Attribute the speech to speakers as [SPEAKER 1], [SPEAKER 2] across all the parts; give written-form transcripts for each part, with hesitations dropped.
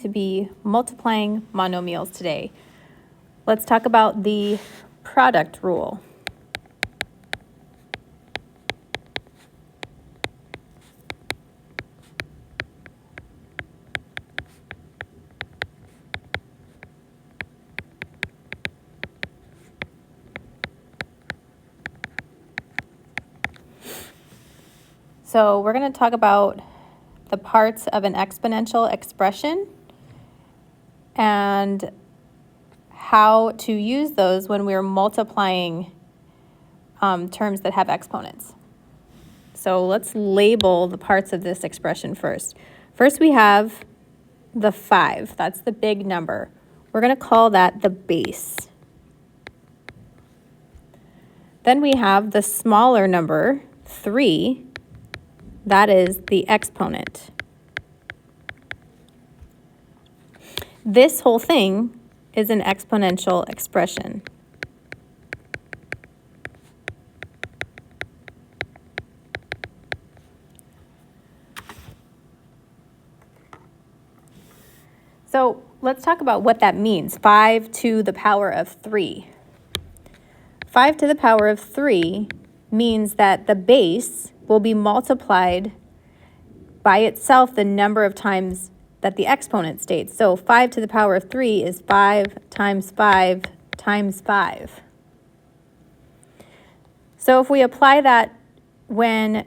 [SPEAKER 1] to be multiplying monomials today. Let's talk about the product rule. So we're going to talk about the parts of an exponential expression and how to use those when we're multiplying terms that have exponents. So let's label the parts of this expression first. First we have the 5. That's the big number. We're going to call that the base. Then we have the smaller number, 3. That is the exponent. This whole thing is an exponential expression. So let's talk about what that means. 5 to the power of 3. 5 to the power of 3 means that the base will be multiplied by itself the number of times that the exponent states. So 5 to the power of 3 is 5 times 5 times 5. So if we apply that when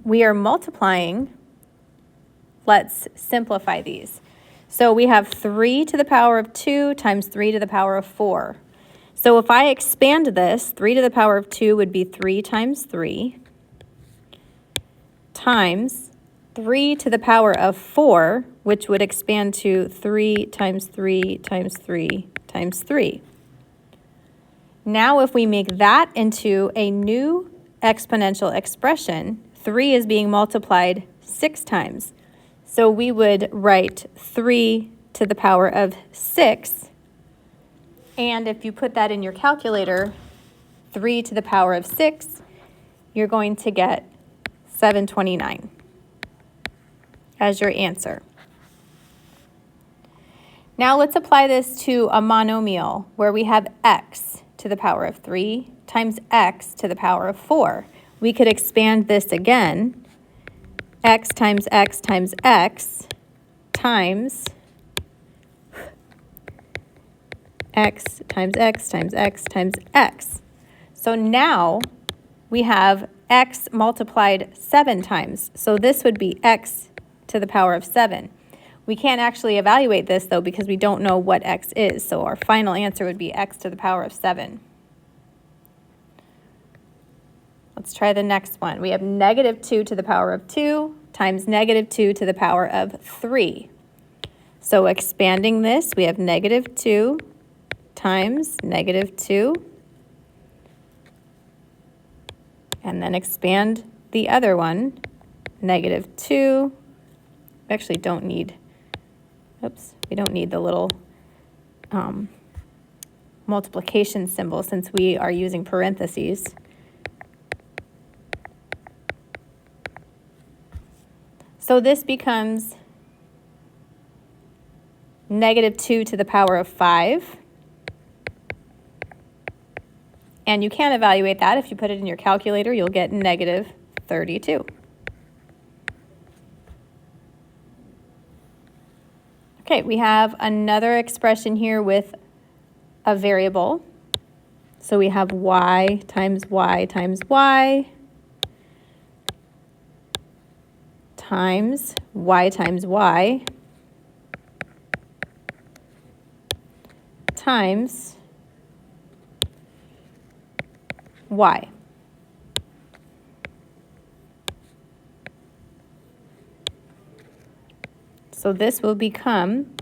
[SPEAKER 1] we are multiplying, let's simplify these. So we have 3 to the power of 2 times 3 to the power of 4. So if I expand this, 3 to the power of 2 would be 3 times 3 times 3 to the power of 4, which would expand to 3 times 3 times 3 times 3. Now if we make that into a new exponential expression, 3 is being multiplied 6 times. So we would write 3 to the power of 6. And if you put that in your calculator, 3 to the power of 6, you're going to get 729 as your answer. Now let's apply this to a monomial where we have x to the power of 3 times x to the power of 4. We could expand this again, x times x times x times x times x times x times x. So now we have x multiplied 7 times. So this would be x to the power of 7. We can't actually evaluate this though because we don't know what x is. So our final answer would be x to the power of 7. Let's try the next one. We have negative 2 to the power of 2 times negative 2 to the power of 3. So expanding this, we have negative 2 times negative 2. And then expand the other one, negative 2. We actually don't need, we don't need the little multiplication symbol since we are using parentheses. So this becomes negative 2 to the power of 5. And you can evaluate that. If you put it in your calculator, you'll get negative 32. Okay, we have another expression here with a variable. So we have y times y times y times y times y times y. So this will become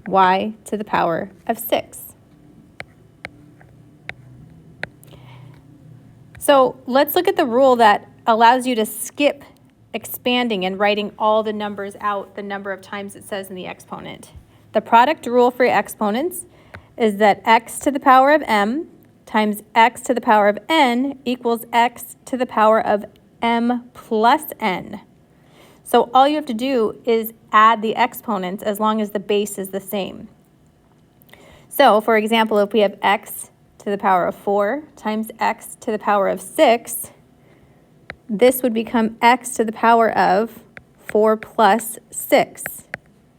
[SPEAKER 1] y to the power of 6. So let's look at the rule that allows you to skip expanding and writing all the numbers out the number of times it says in the exponent. The product rule for exponents is that x to the power of m times x to the power of n equals x to the power of m plus n. So all you have to do is add the exponents as long as the base is the same. So for example, if we have x to the power of 4 times x to the power of 6, this would become x to the power of 4 plus 6,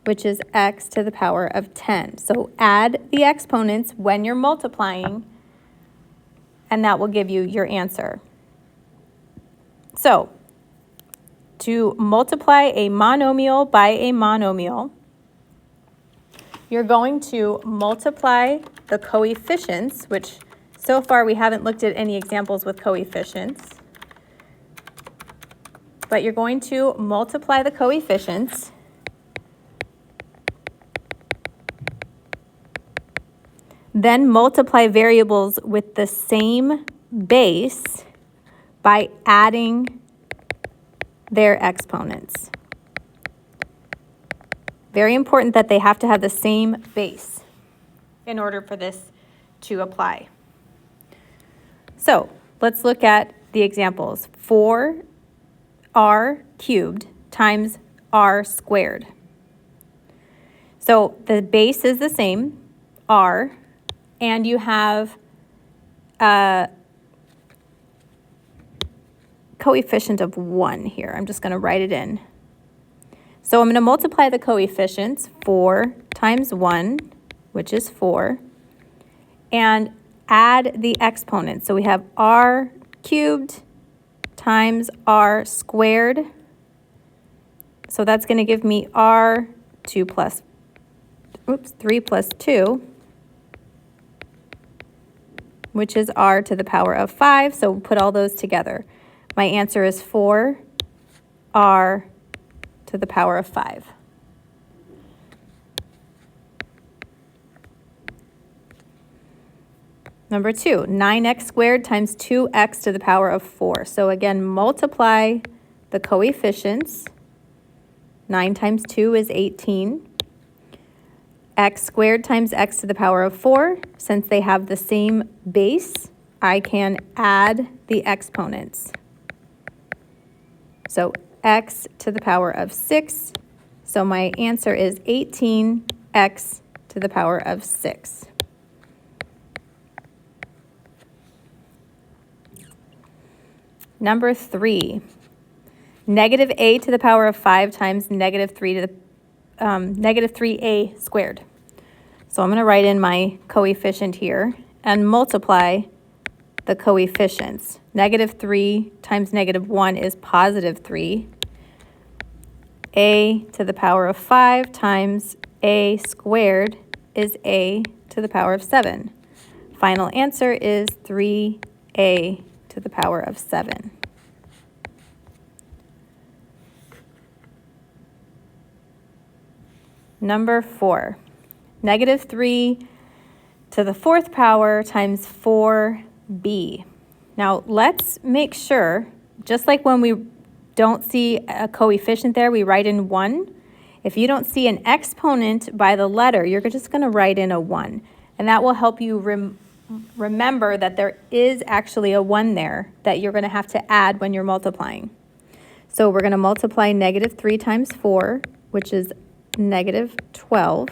[SPEAKER 1] which is x to the power of 10. So add the exponents when you're multiplying, and that will give you your answer. So to multiply a monomial by a monomial, you're going to multiply the coefficients, which so far we haven't looked at any examples with coefficients. But you're going to multiply the coefficients. Then multiply variables with the same base by adding their exponents. Very important that they have to have the same base in order for this to apply. So let's look at the examples. 4r cubed times r squared. So the base is the same, r, and you have a coefficient of 1 here. I'm just going to write it in. So I'm going to multiply the coefficients, 4 times 1, which is 4, and add the exponents. So we have r cubed times r squared. So that's going to give me r 3 plus 2, which is r to the power of 5. So we'll put all those together. My answer is 4r to the power of 5. Number 2, 9x squared times 2x to the power of 4. So again, multiply the coefficients. 9 times 2 is 18. X squared times x to the power of 4. Since they have the same base, I can add the exponents. So x to the power of 6. So my answer is 18x to the power of 6. Number 3, negative a to the power of 5 times negative 3a squared. So I'm going to write in my coefficient here and multiply the coefficients. Negative 3 times negative 1 is positive 3. A to the power of 5 times a squared is a to the power of 7. Final answer is 3a to the power of 7. Number 4, negative 3 to the 4th power times 4b. Now let's make sure, just like when we don't see a coefficient there, we write in 1. If you don't see an exponent by the letter, you're just going to write in a 1. And that will help you remember that there is actually a 1 there that you're going to have to add when you're multiplying. So we're going to multiply negative 3 times 4, which is negative 12.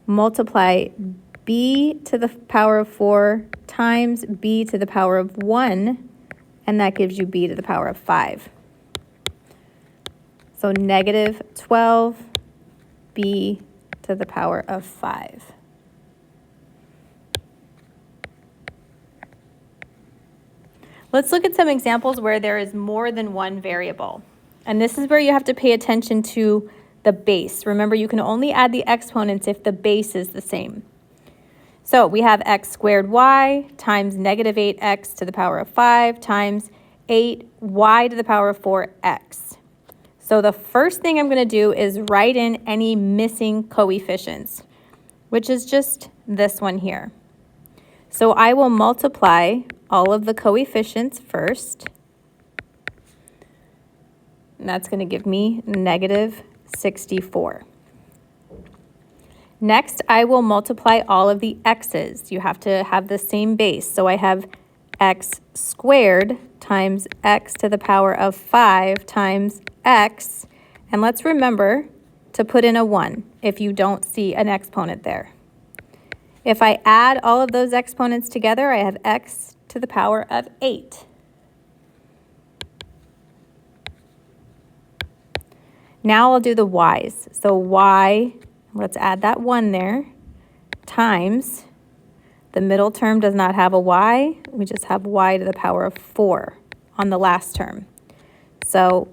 [SPEAKER 1] Multiply b to the power of 4 times b to the power of 1, and that gives you b to the power of 5. So negative 12b to the power of 5. Let's look at some examples where there is more than one variable. And this is where you have to pay attention to the base. Remember, you can only add the exponents if the base is the same. So we have x squared y times negative 8x to the power of 5 times 8y to the power of 4x. So the first thing I'm going to do is write in any missing coefficients, which is just this one here. So I will multiply all of the coefficients first. And that's going to give me negative 64. Next, I will multiply all of the x's. You have to have the same base. So I have x squared times x to the power of 5 times x. And let's remember to put in a 1 if you don't see an exponent there. If I add all of those exponents together, I have x to the power of 8. Now I'll do the y's. So y, let's add that 1 there, times, the middle term does not have a y, we just have y to the power of 4 on the last term. So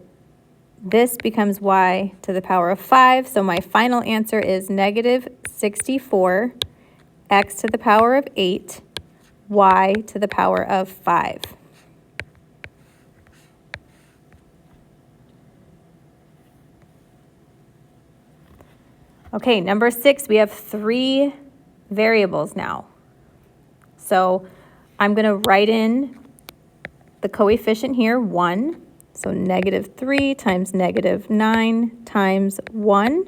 [SPEAKER 1] this becomes y to the power of 5, so my final answer is negative 64, x to the power of 8, y to the power of 5. Okay, number 6, we have 3 variables now. So I'm going to write in the coefficient here, 1. So negative 3 times negative 9 times 1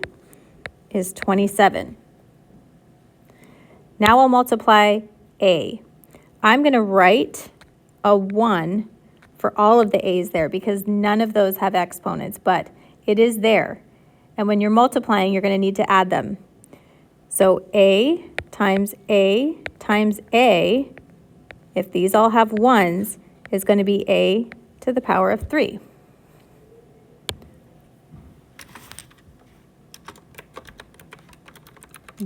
[SPEAKER 1] is 27. Now I'll multiply a. I'm going to write a 1 for all of the a's there because none of those have exponents, but it is there. And when you're multiplying, you're going to need to add them. So a times a times a, if these all have 1s, is going to be a to the power of 3.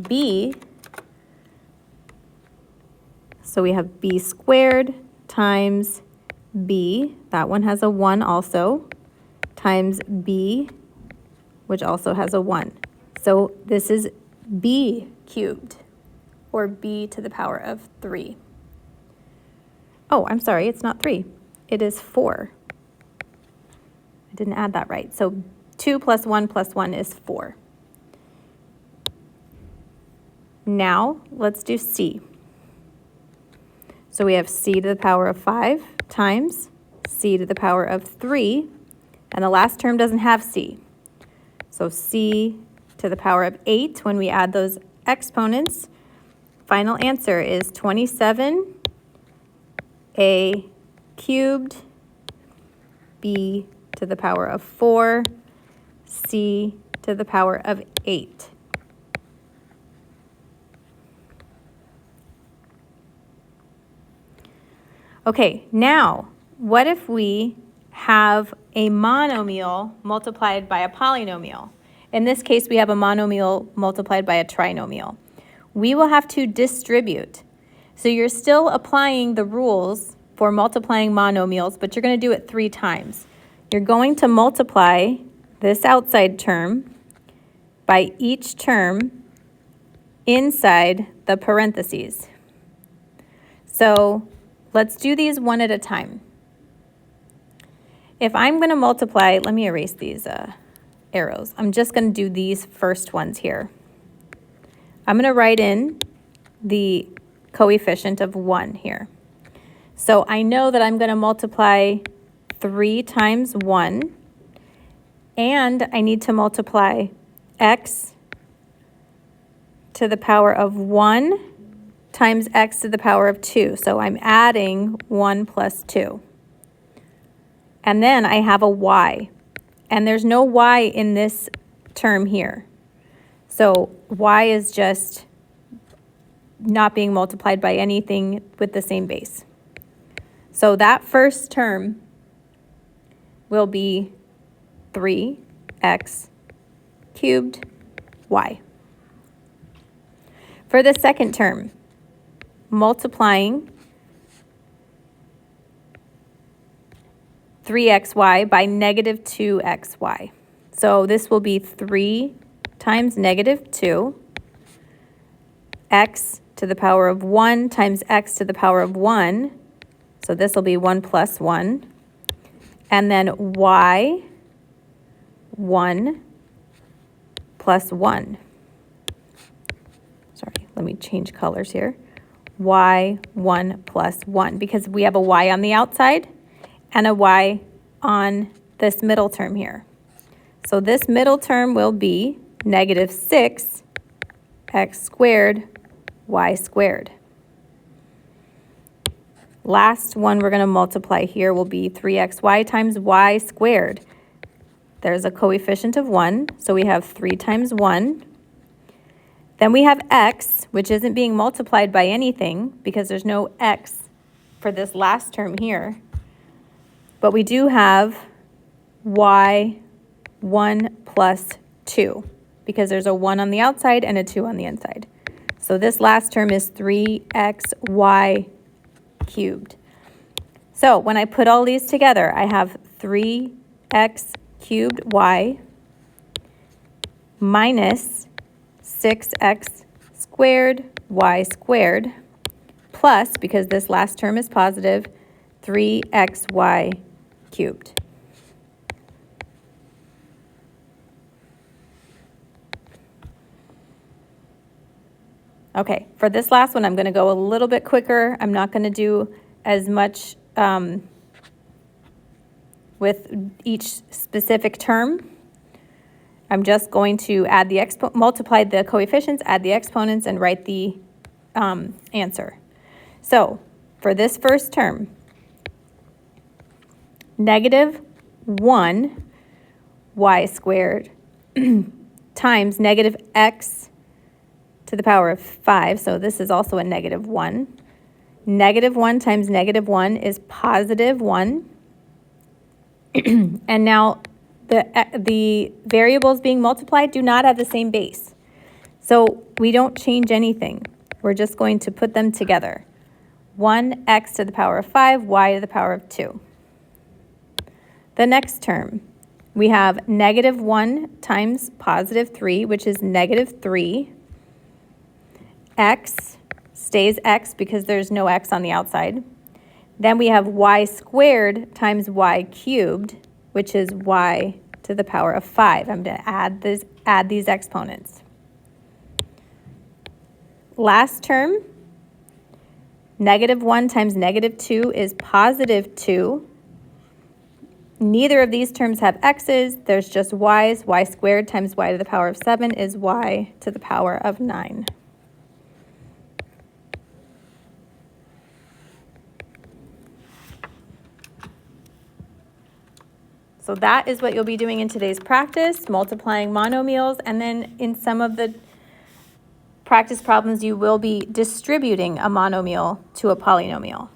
[SPEAKER 1] B, so we have b squared times b, that one has a 1 also, times b, which also has a 1. So this is b cubed, or b to the power of 3. Oh, I'm sorry, it's not 3. It is 4. I didn't add that right. So 2 plus 1 is 4. Now, let's do c. So we have c to the power of 5 times c to the power of 3, and the last term doesn't have c. So c to the power of 8, when we add those exponents, final answer is 27 a cubed b to the power of 4 c to the power of 8. Okay, now what if we have a monomial multiplied by a polynomial? In this case, we have a monomial multiplied by a trinomial. We will have to distribute. So you're still applying the rules for multiplying monomials, but you're going to do it 3 times. You're going to multiply this outside term by each term inside the parentheses. So let's do these one at a time. If I'm going to multiply, let me erase these arrows. I'm just going to do these first ones here. I'm going to write in the coefficient of 1 here. So I know that I'm going to multiply 3 times 1, and I need to multiply x to the power of 1 times x to the power of 2. So I'm adding 1 plus 2. And then I have a y. And there's no y in this term here. So y is just not being multiplied by anything with the same base. So that first term will be 3x cubed y. For the second term, multiplying 3xy by negative 2xy. So this will be 3 times negative 2, x to the power of 1 times x to the power of 1. So this will be 1 plus 1. And then y, 1 plus 1. Sorry, let me change colors here. Y, 1 plus 1, because we have a y on the outside and a y on this middle term here. So this middle term will be negative 6 x squared y squared. Last one we're going to multiply here will be 3xy times y squared. There's a coefficient of 1, so we have 3 times 1. Then we have x, which isn't being multiplied by anything because there's no x for this last term here. But we do have y 1 plus 2 because there's a 1 on the outside and a 2 on the inside. So this last term is 3xy cubed. So when I put all these together, I have 3x cubed y minus 6x squared y squared plus, because this last term is positive, 3xy cubed. Okay, for this last one, I'm going to go a little bit quicker. I'm not going to do as much with each specific term. I'm just going to add the multiply the coefficients, add the exponents, and write the answer. So for this first term, negative 1 y squared times negative x to the power of 5, so this is also a negative 1. Negative 1 times negative 1 is positive 1. And now the variables being multiplied do not have the same base. So we don't change anything. We're just going to put them together. 1x to the power of 5, y to the power of 2. The next term, we have negative 1 times positive 3, which is negative 3. X stays x because there's no x on the outside. Then we have y squared times y cubed, which is y to the power of 5. I'm going to add these exponents. Last term, negative 1 times negative 2 is positive 2. Neither of these terms have x's. There's just y's. Y squared times y to the power of 7 is y to the power of 9. So that is what you'll be doing in today's practice, multiplying monomials, and then in some of the practice problems you will be distributing a monomial to a polynomial.